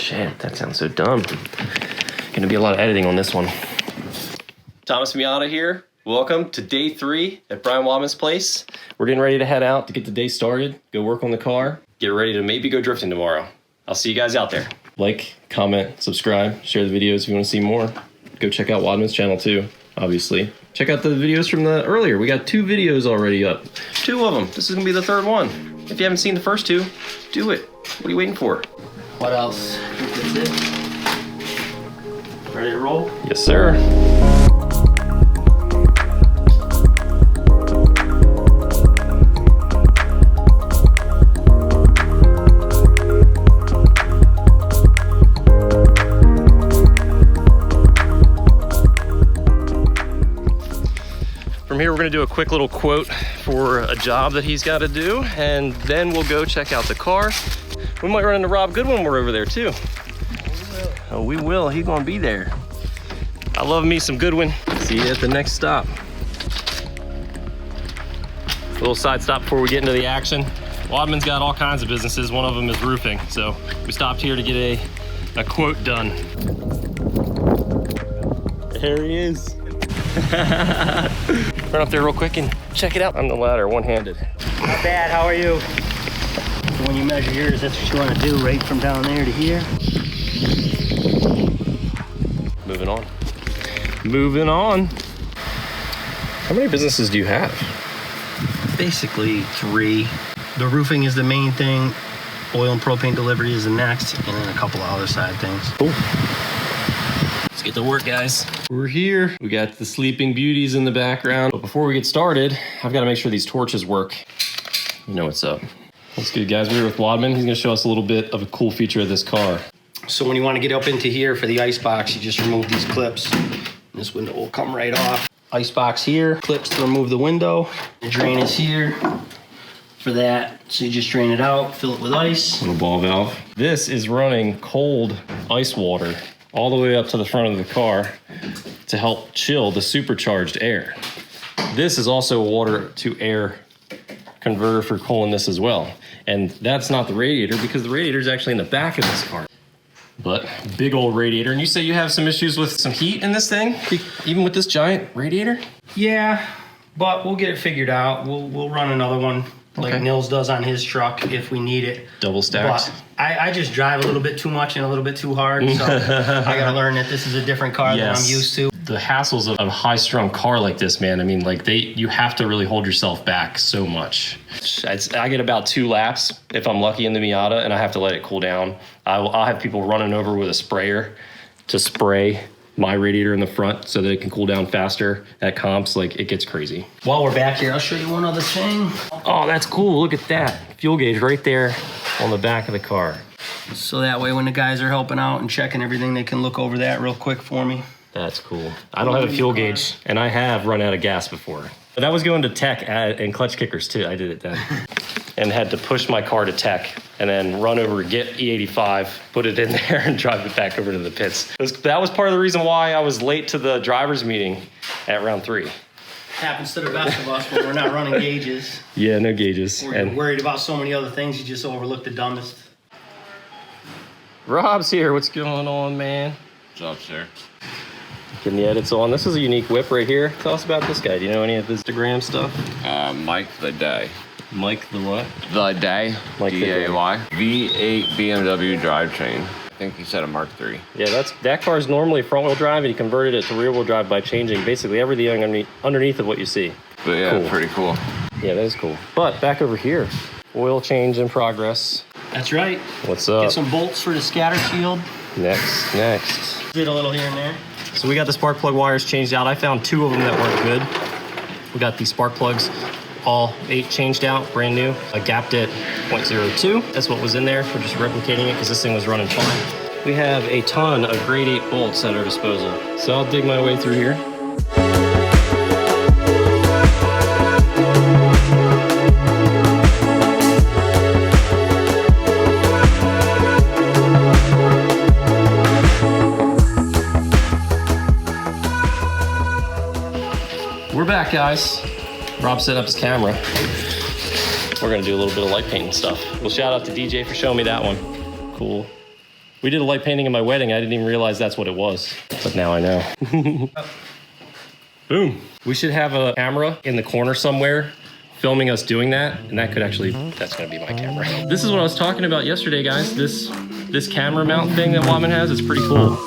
Shit, that sounds so dumb. Gonna be a lot of editing on this one. Thomas Miata here. Welcome to day 3 at Brian Wadman's place. We're getting ready to head out to get the day started, go work on the car, get ready to maybe go drifting tomorrow. I'll see you guys out there. Like, comment, subscribe, share the videos if you want to see more. Go check out Wadman's channel too, obviously. Check out the videos from the earlier. We got 2 videos already up. 2 of them. This is gonna be the 3rd one. If you haven't seen the first 2, do it. What are you waiting for? What else? That's it. Ready to roll? Yes, sir. From here, we're gonna do a quick little quote for a job that he's gotta do, and then we'll go check out the car. We might run into Rob Goodwin when we're over there too. Oh, we will, he's gonna be there. I love me some Goodwin. See you at the next stop. A little side stop before we get into the action. Wadman's got all kinds of businesses. One of them is roofing. So we stopped here to get a quote done. There he is. Run up there real quick and check it out on the ladder, one-handed. Not bad, how are you? So when you measure yours, that's what you want to do, right from down there to here. Moving on. Moving on. How many businesses do you have? Basically 3. The roofing is the main thing. Oil and propane delivery is the next, and then a couple of other side things. Cool. Let's get to work, guys. We're here. We got the Sleeping Beauties in the background. But before we get started, I've got to make sure these torches work. You know what's up. What's good, guys? We're here with Wadman. He's going to show us a little bit of a cool feature of this car. So when you want to get up into here for the ice box, you just remove these clips. This window will come right off. Ice box here, clips to remove the window. The drain is here for that. So you just drain it out, fill it with ice. Little ball valve. This is running cold ice water all the way up to the front of the car to help chill the supercharged air. This is also a water to air converter for cooling this as well. And that's not the radiator because the radiator is actually in the back of this car. But big old radiator. And you say you have some issues with some heat in this thing, even with this giant radiator? Yeah, but we'll get it figured out. We'll run another one like Nils does on his truck if we need it. Double stacked. But I just drive a little bit too much and a little bit too hard, so I gotta learn that this is a different car than I'm used to. The hassles of a high-strung car like this, man, I mean, like you have to really hold yourself back so much. I get about 2 laps if I'm lucky in the Miata, and I have to let it cool down. I'll have people running over with a sprayer to spray my radiator in the front so that it can cool down faster at comps. Like, it gets crazy. While we're back here, I'll show you one other thing. Oh, that's cool. Look at that. Fuel gauge right there on the back of the car. So that way when the guys are helping out and checking everything, they can look over that real quick for me. That's cool. I don't have a fuel gauge, and I have run out of gas before. But that was going to tech and clutch kickers too. I did it then. And had to push my car to tech and then run over, get E85, put it in there and drive it back over to the pits. That was part of the reason why I was late to the driver's meeting at round 3. Happens to the best of us when we're not running gauges. Yeah, no gauges. We're worried about so many other things, you just overlook the dumbest. Rob's here. What's going on, man? What's up, sir? Getting the edits on. This is a unique whip right here. Tell us about this guy. Do you know any of his Instagram stuff? Mike the Day. Mike the what? The Day. Mike the Day. D-A-Y. V8 BMW drivetrain. I think he said a Mark III. Yeah, that car is normally front-wheel drive, and he converted it to rear-wheel drive by changing basically everything underneath of what you see. But yeah, cool. Pretty cool. Yeah, that is cool. But back over here, oil change in progress. That's right. What's up? Get some bolts for the scatter shield. Next. Did a little here and there. So we got the spark plug wires changed out. I found 2 of them that weren't good. We got these spark plugs, all 8 changed out, brand new. I gapped it 0.02. That's what was in there. We're just replicating it because this thing was running fine. We have a ton of grade 8 bolts at our disposal. So I'll dig my way through here. We're back, guys. Rob set up his camera. We're gonna do a little bit of light painting stuff. Well, shout out to DJ for showing me that one. Cool. We did a light painting in my wedding. I didn't even realize that's what it was, but now I know. Boom. We should have a camera in the corner somewhere filming us doing that, and that could actually, that's gonna be my camera. This is what I was talking about yesterday, guys. This camera mount thing that Wadman has is pretty cool.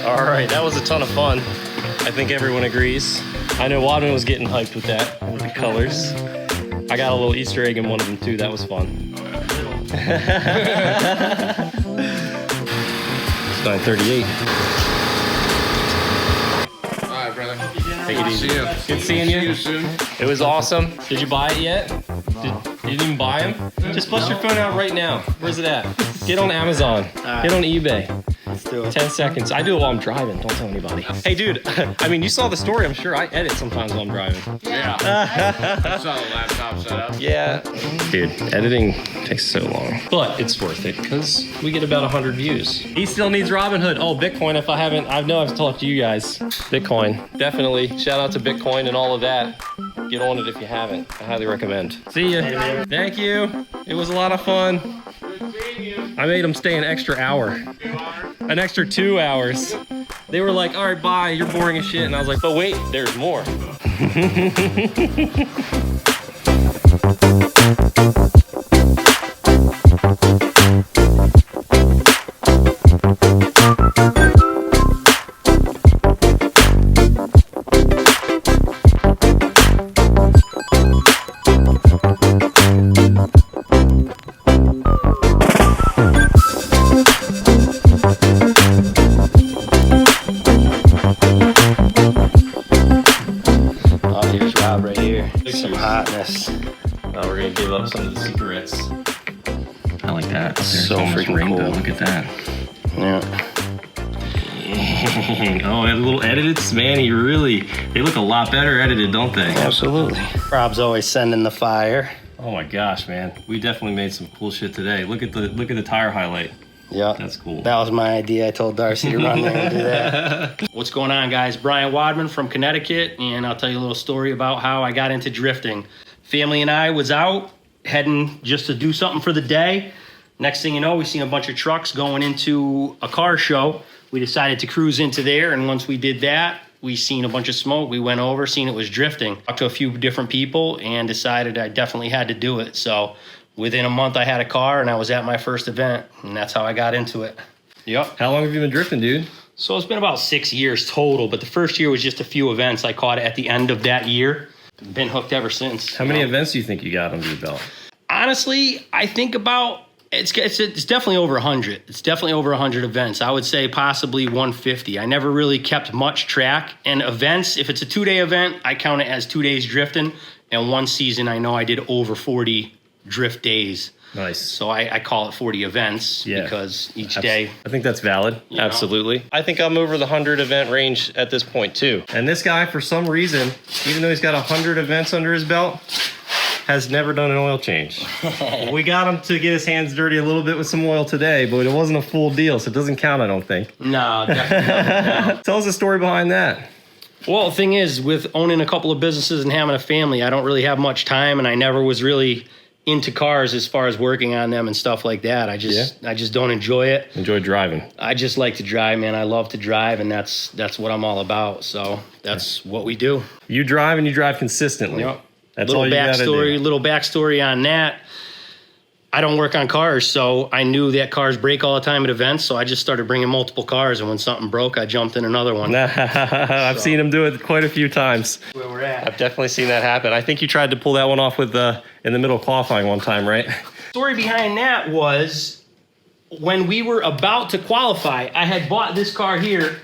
All right, that was a ton of fun. I think everyone agrees. I know Wadman was getting hyped with that, with the colors. I got a little Easter egg in one of them too. That was fun. It's 9:38. All right, brother. Take it easy. See you. Good seeing you. See you soon. It was awesome. Did you buy it yet? You didn't even buy them? Just bust your phone out right now. Where's it at? Get on Amazon. Get on eBay. Let's do it. 10 seconds. I do it while I'm driving. Don't tell anybody. Hey, dude. I mean, you saw the story. I'm sure I edit sometimes while I'm driving. Yeah. I saw the laptop setup. Yeah. Dude, editing takes so long. But it's worth it because we get about 100 views. He still needs Robinhood. Oh, Bitcoin. If I haven't, I know I've talked to you guys. Bitcoin. Definitely. Shout out to Bitcoin and all of that. Get on it if you haven't. I highly recommend. See ya. Thank you. It was a lot of fun. I made them stay an extra hour. An extra 2 hours. They were like, all right, bye, you're boring as shit. And I was like, but wait, there's more. Now we're gonna give up some of the cigarettes. I like that. There's So freaking rainbow. cool. Look at that. Yeah. Oh, and little edited, man. They look a lot better edited, don't they? Absolutely. Rob's always sending the fire. Oh my gosh, man. We definitely made some cool shit today. Look at the tire highlight. Yeah. That's cool. That was my idea. I told Darcy to run there and do that. What's going on, guys? Brian Wadman from Connecticut, and I'll tell you a little story about how I got into drifting. Family and I was out heading just to do something for the day. Next thing you know, we seen a bunch of trucks going into a car show. We decided to cruise into there, and once we did that, we seen a bunch of smoke. We went over, seen it was drifting. Talked to a few different people and decided I definitely had to do it. So within a month, I had a car and I was at my first event, and that's how I got into it. Yep. How long have you been drifting, dude? So it's been about 6 years total, but the first year was just a few events. I caught it at the end of that year. Been hooked ever since. How many events do you think you got under your belt? Honestly, I think about it's definitely over 100. It's definitely over 100 events. I would say possibly 150. I never really kept much track. And events, if it's a 2-day event, I count it as 2 days drifting. And one season, I know I did over 40 drift days. Nice. So I call it 40 events because each day. I think that's valid. You know. Absolutely. I think I'm over the 100 event range at this point too. And this guy, for some reason, even though he's got 100 events under his belt, has never done an oil change. We got him to get his hands dirty a little bit with some oil today, but it wasn't a full deal, so it doesn't count, I don't think. No, definitely. Tell us the story behind that. Well, the thing is, with owning a couple of businesses and having a family, I don't really have much time, and I never was really into cars as far as working on them and stuff like that. I just don't enjoy it. Enjoy driving. I just like to drive, man. I love to drive, and that's what I'm all about. So that's what we do. You drive and you drive consistently. Yep. That's all you gotta do. Little backstory on that. I don't work on cars, so I knew that cars break all the time at events, so I just started bringing multiple cars, and when something broke, I jumped in another one. I've seen him do it quite a few times. Where we're at. I've definitely seen that happen. I think you tried to pull that one off with in the middle of qualifying one time, right? Story behind that was when we were about to qualify, I had bought this car here,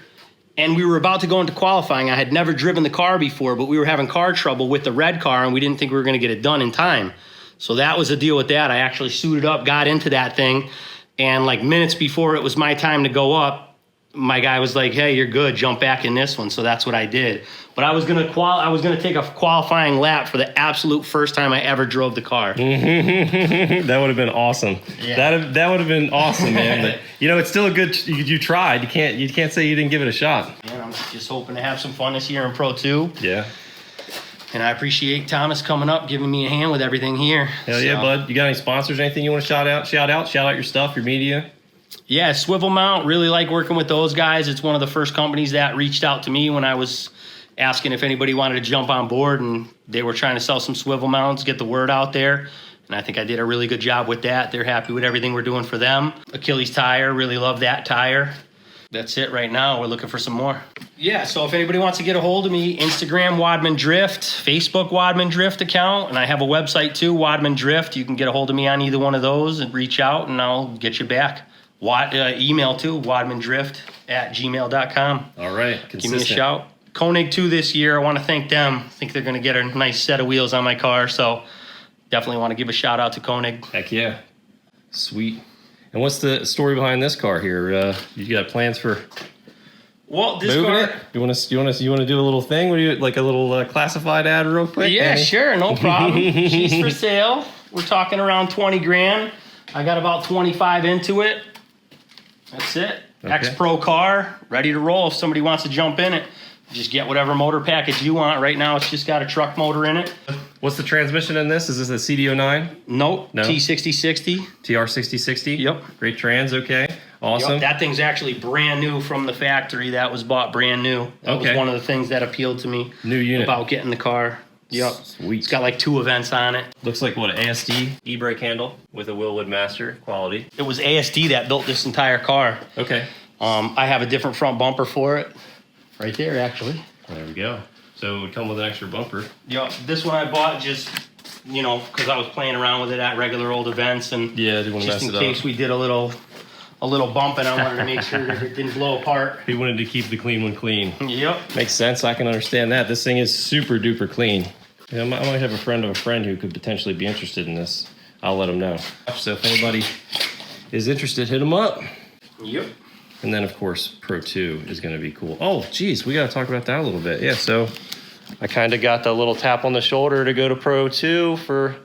and we were about to go into qualifying. I had never driven the car before, but we were having car trouble with the red car, and we didn't think we were going to get it done in time. So that was the deal with that. I actually suited up, got into that thing, And like minutes before it was my time to go up, my guy was like, "Hey, you're good. Jump back in this one." So that's what I did. But I was gonna take a qualifying lap for the absolute first time I ever drove the car. That would have been awesome. Yeah. That would have been awesome, man. But, you know, it's still a good. You tried. You can't say you didn't give it a shot. And I'm just hoping to have some fun this year in Pro 2. Yeah. And I appreciate Thomas coming up, giving me a hand with everything here. Hell yeah, bud. You got any sponsors? Anything you want to shout out? Shout out your stuff, your media. Yeah, Swivel Mount, really like working with those guys. It's one of the first companies that reached out to me when I was asking if anybody wanted to jump on board, and they were trying to sell some swivel mounts, get the word out there. And I think I did a really good job with that. They're happy with everything we're doing for them. Achilles Tire, really love that tire. That's it right now. We're looking for some more. Yeah, so if anybody wants to get a hold of me, Instagram, Wadman Drift, Facebook, Wadman Drift account, and I have a website too, Wadman Drift. You can get a hold of me on either one of those and reach out, and I'll get you back. Email too, wadmandrift@gmail.com. All right. Consistent. Give me a shout. Koenig 2 this year. I want to thank them. I think they're going to get a nice set of wheels on my car, so definitely want to give a shout out to Koenig. Heck yeah. Sweet. And what's the story behind this car here? You got plans for Well, this moving car. it? You want to do a little thing? What do you like a little classified ad real quick? Yeah, Danny? sure, no problem. She's for sale. We're talking around 20 grand. I got about 25 into it. That's it. Okay. X-Pro car, ready to roll. If somebody wants to jump in it, just get whatever motor package you want. Right now, it's just got a truck motor in it. What's the transmission in this? Is this a CDO9? Nope. No. T6060. TR6060? Yep. Great trans, okay. Awesome. Yep, that thing's actually brand new from the factory. That was bought brand new. That was one of the things that appealed to me. New unit. About getting the car. Yep. Sweet. It's got like 2 events on it. Looks like what, ASD e-brake handle with a Willwood Master quality. It was ASD that built this entire car. Okay. I have a different front bumper for it. Right there, actually. There we go. So it would come with an extra bumper. Yep. This one I bought just, because I was playing around with it at regular old events, and Yeah, I didn't want to mess just it in up. case we did a little bump, and I wanted to make sure that it didn't blow apart. He wanted to keep the clean one clean. Yep. Makes sense. I can understand that. This thing is super duper clean. Yeah, I might have a friend of a friend who could potentially be interested in this. I'll let him know. So if anybody is interested, hit him up. Yep. And then, of course, Pro 2 is going to be cool. Oh, geez, we got to talk about that a little bit. Yeah, so I kind of got the little tap on the shoulder to go to Pro 2 for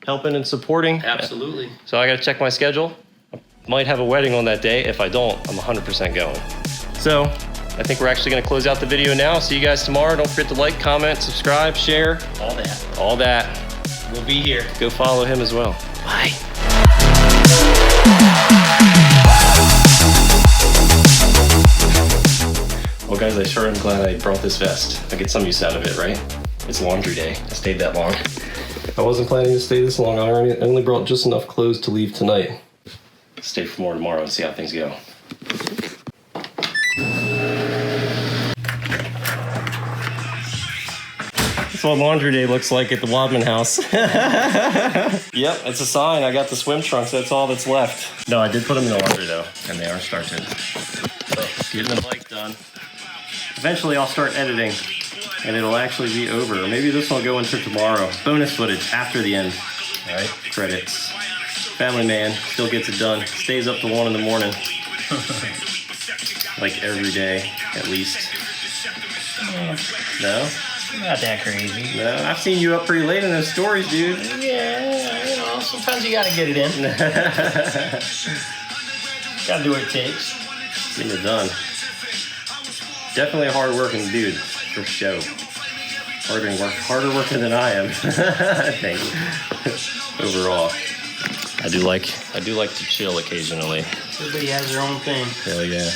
helping and supporting. Absolutely. So I got to check my schedule. I might have a wedding on that day. If I don't, I'm 100% going. So I think we're actually going to close out the video now. See you guys tomorrow. Don't forget to like, comment, subscribe, share. All that. All that. We'll be here. Go follow him as well. Bye. Well, guys, I sure am glad I brought this vest. I get some use out of it, right? It's laundry day. I stayed that long. I wasn't planning to stay this long. I only brought just enough clothes to leave tonight. Stay for more tomorrow and see how things go. That's what laundry day looks like at the Wadman house. Yep, it's a sign. I got the swim trunks. That's all that's left. No, I did put them in the laundry, though, and they are started. So, getting the bike done. Eventually, I'll start editing, and it'll actually be over. Or maybe this will go into tomorrow. Bonus footage after the end. All right, credits. Family man still gets it done. Stays up to 1 in the morning. Like every day, at least. No? Not that crazy. No, I've seen you up pretty late in those stories, dude. Yeah, sometimes you gotta get it in. Gotta do what it takes. Getting it done. Definitely a hard-working dude, for show. Harder working than I am, I think. Overall, I do like to chill occasionally. Everybody has their own thing. Hell yeah.